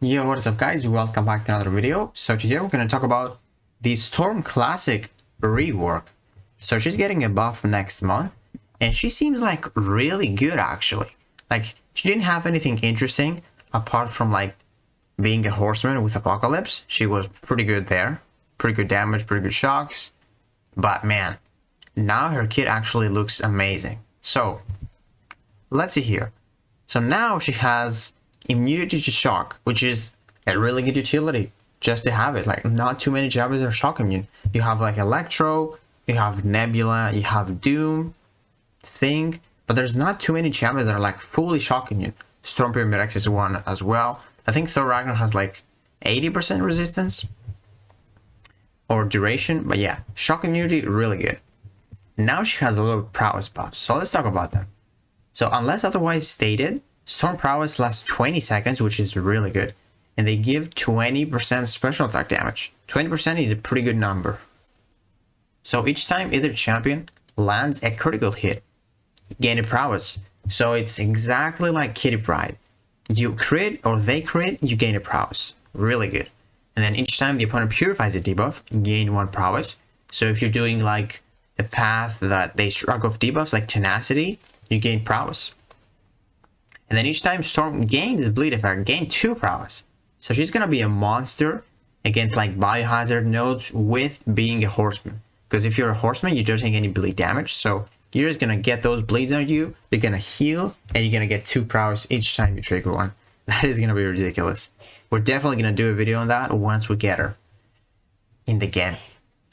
Yo, what is up guys? Welcome back to another video. So today we're going to talk about the Storm Classic rework. So she's getting a buff next month and she seems like really good actually. Like she didn't have anything interesting apart from like being a horseman with Apocalypse. She was pretty good there. Pretty good damage, pretty good shocks. But man, now her kit actually looks amazing. So let's see here. So now she has immunity to shock, which is a really good utility just to have it. Like not too many jobbers are shock immune. You have like Electro, you have Nebula, you have Doom, Thing, but there's not too many champions that are like fully shock immune. Storm Pyramid X is one as well. I think Thor Ragnar has like 80% resistance or duration, but yeah, shock immunity really good. Now she has a little prowess buff, so let's talk about them. So unless otherwise stated, Storm Prowess lasts 20 seconds, which is really good. And they give 20% special attack damage. 20% is a pretty good number. So each time either champion lands a critical hit, gain a prowess. So it's exactly like Kitty Pryde. You crit or they crit, you gain a prowess. Really good. And then each time the opponent purifies a debuff, gain one prowess. So if you're doing like a path that they shrug off debuffs like Tenacity, you gain prowess. And then each time Storm gains the bleed effect, gain 2 prowess. So she's gonna be a monster against like biohazard nodes with being a horseman. Because if you're a horseman, you don't take any bleed damage. So you're just gonna get those bleeds on you, you're gonna heal, and you're gonna get 2 prowess each time you trigger one. That is gonna be ridiculous. We're definitely gonna do a video on that once we get her in the game.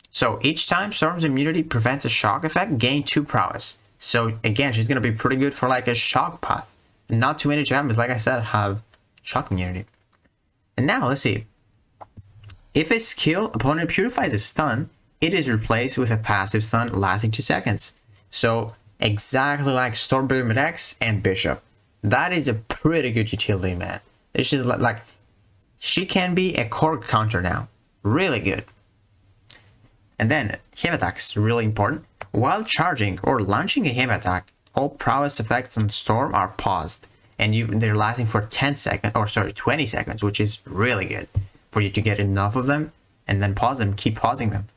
So each time Storm's immunity prevents a shock effect, gain 2 prowess. So again, she's gonna be pretty good for like a shock path. Not too many champions, like I said, have shock immunity. And now let's see. If a skill opponent purifies a stun, it is replaced with a passive stun lasting 2 seconds. So exactly like Storm Pyramid X and Bishop. That is a pretty good utility, man. It's just like she can be a core counter now. Really good. And then heavy attacks, really important. While charging or launching a heavy attack, all prowess effects on Storm are paused, and they're lasting for 10 seconds, or sorry, 20 seconds, which is really good for you to get enough of them, and then pause them, keep pausing them.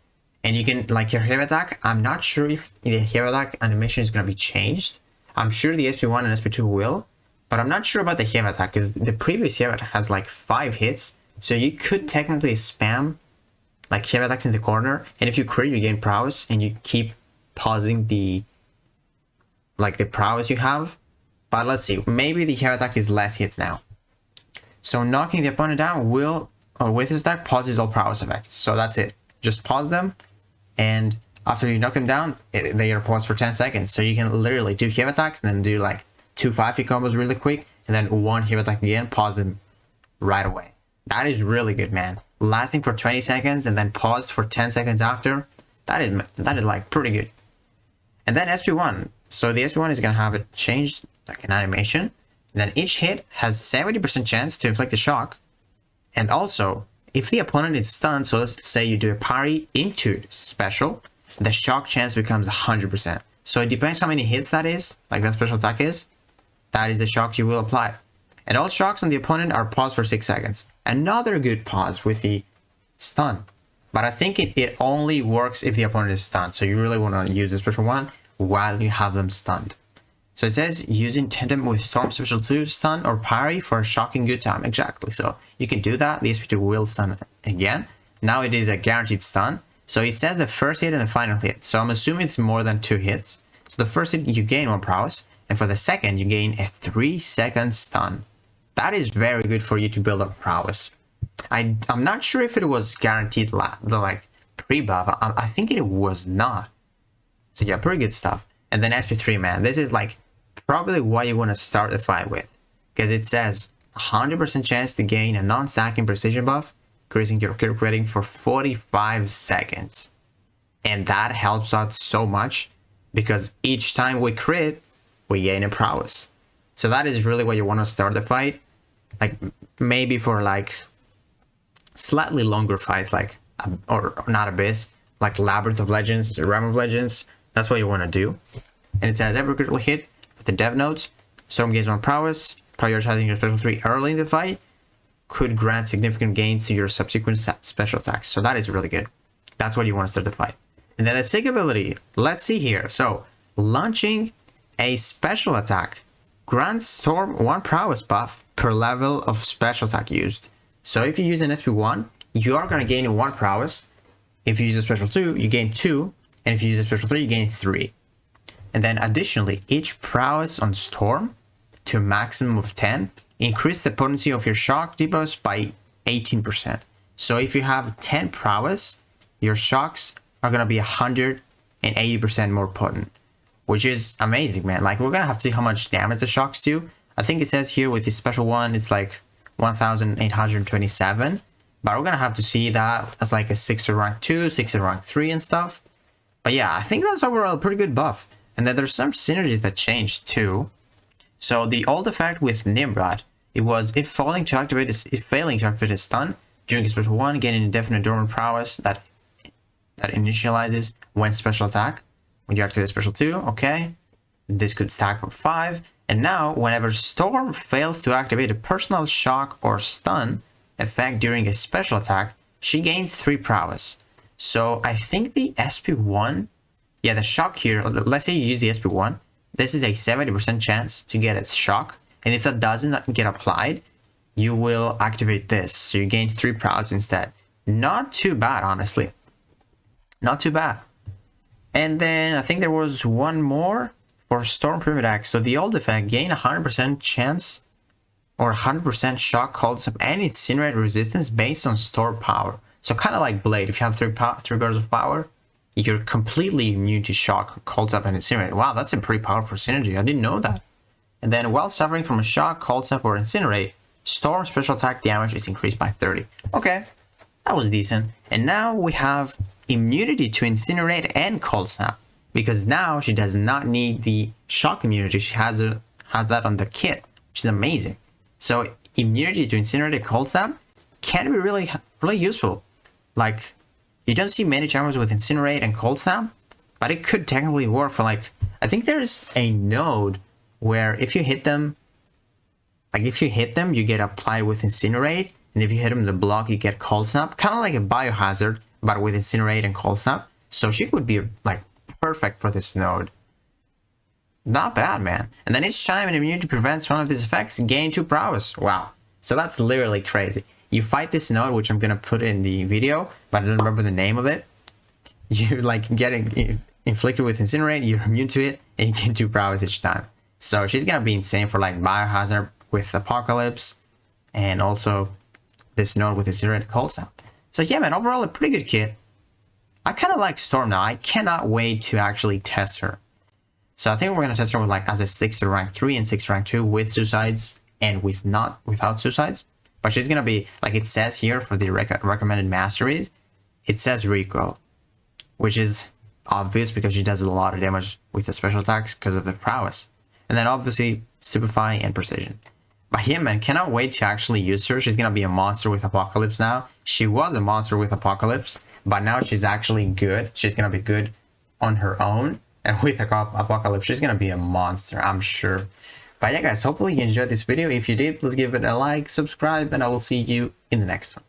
And you can, like your heavy attack, I'm not sure if the heavy attack animation is going to be changed. I'm sure the SP1 and SP2 will, but I'm not sure about the heavy attack, because the previous heavy attack has like 5 hits, so you could technically spam like heavy attacks in the corner, and if you crit, you gain prowess, and you keep pausing the prowess you have. But let's see, maybe the heavy attack is less hits now. So knocking the opponent down will, or with his attack, pauses all prowess effects. So that's it. Just pause them, and after you knock them down, they are paused for 10 seconds. So you can literally do heavy attacks and then do like 2 5-hit combos really quick, and then 1 heavy attack again, pause them right away. That is really good, man. Lasting for 20 seconds and then paused for 10 seconds after. That is like pretty good. And then SP1. So the SP1 is going to have it changed like an animation. And then each hit has 70% chance to inflict a shock. And also, if the opponent is stunned, so let's say you do a parry into special, the shock chance becomes 100%. So it depends how many hits that is, like that special attack is. That is the shock you will apply. And all shocks on the opponent are paused for 6 seconds. Another good pause with the stun. But I think it only works if the opponent is stunned. So you really want to use the special one while you have them stunned. So it says use in tandem with Storm Special 2 stun or parry for a shocking good time. Exactly. So you can do that. The SP2 will stun again. Now it is a guaranteed stun. So it says the first hit and the final hit. So I'm assuming it's more than 2 hits. So the first hit you gain 1 prowess, and for the second you gain a 3-second stun. That is very good for you to build up prowess. I'm not sure if it was guaranteed the like pre-buff. I think it was not. So yeah, pretty good stuff. And then SP3, man, this is like probably what you want to start the fight with, because it says 100% chance to gain a non-stacking precision buff, increasing your crit rating for 45 seconds. And that helps out so much because each time we crit, we gain a prowess. So that is really what you want to start the fight. Like maybe for like slightly longer fights, like or not Abyss, like Labyrinth of Legends, Realm of Legends. That's what you want to do. And it says every critical hit with the dev notes, Storm gains 1 prowess, prioritizing your special 3 early in the fight. could grant significant gains to your subsequent special attacks. So that is really good. That's what you want to start the fight. And then the sick ability, let's see here. So launching a special attack grants Storm 1 prowess buff per level of special attack used. So if you use an SP1, you are going to gain 1 prowess. If you use a special 2, you gain 2. And if you use a special 3, you gain 3. And then additionally, each prowess on Storm to a maximum of 10 increase the potency of your shock debuffs by 18%. So if you have 10 prowess, your shocks are going to be 180% more potent, which is amazing, man. Like, we're going to have to see how much damage the shocks do. I think it says here with this special one, it's like 1,827. But we're going to have to see that as like a 6 to rank 2, 6 to rank 3 and stuff. But yeah, I think that's overall a pretty good buff. And then there's some synergies that changed too. So the old effect with Nimrod, it was if failing to activate a stun during a special 1, getting indefinite dormant prowess that initializes when special attack. When you activate special 2, okay, this could stack for 5. And now, whenever Storm fails to activate a personal shock or stun effect during a special attack, she gains 3 prowess. So I think the SP1, yeah, the shock here, let's say you use the SP1, this is a 70% chance to get its shock. And if that doesn't get applied, you will activate this. So you gain 3 prowess instead. Not too bad, honestly. Not too bad. And then I think there was one more for Storm Primidax. So the old effect, gain 100% chance or 100% shock, holds up, and incinerate resistance based on Storm power. So kind of like Blade. If you have 3 bars of power, you're completely immune to shock, holds up, and incinerate. Wow, that's a pretty powerful synergy. I didn't know that. And then while suffering from a shock, holds up, or incinerate, Storm special attack damage is increased by 30. Okay, that was decent. And now we have immunity to incinerate and cold snap, because now she does not need the shock immunity. She has that on the kit, which is amazing. So immunity to incinerate and cold snap can be really useful. Like, you don't see many champions with incinerate and cold snap, but it could technically work for, like, I think there's a node where if you hit them, you get applied with incinerate, and if you hit them in the block, you get cold snap, kind of like a biohazard, but with incinerate and cold snap. So she would be like perfect for this node. Not bad, man. And then each time an immunity prevents one of these effects, gain 2 prowess. Wow. So that's literally crazy. You fight this node, which I'm gonna put in the video, but I don't remember the name of it. You like getting inflicted with incinerate, you're immune to it, and you gain 2 prowess each time. So she's gonna be insane for like biohazard with Apocalypse, and also this node with incinerate cold snap. So yeah, man, overall a pretty good kit. I kind of like Storm now. I cannot wait to actually test her. So I think we're gonna test her with like as a 6 to rank 3 and 6 to rank 2 with suicides and without suicides. But she's gonna be, like it says here for the recommended masteries, it says recoil, which is obvious because she does a lot of damage with the special attacks because of the prowess. And then obviously stupefy and precision. But yeah, man, cannot wait to actually use her. She's gonna be a monster with Apocalypse now. She was a monster with Apocalypse, but now she's actually good. She's gonna be good on her own. And with Apocalypse, she's gonna be a monster, I'm sure. But yeah, guys, hopefully you enjoyed this video. If you did, please give it a like, subscribe, and I will see you in the next one.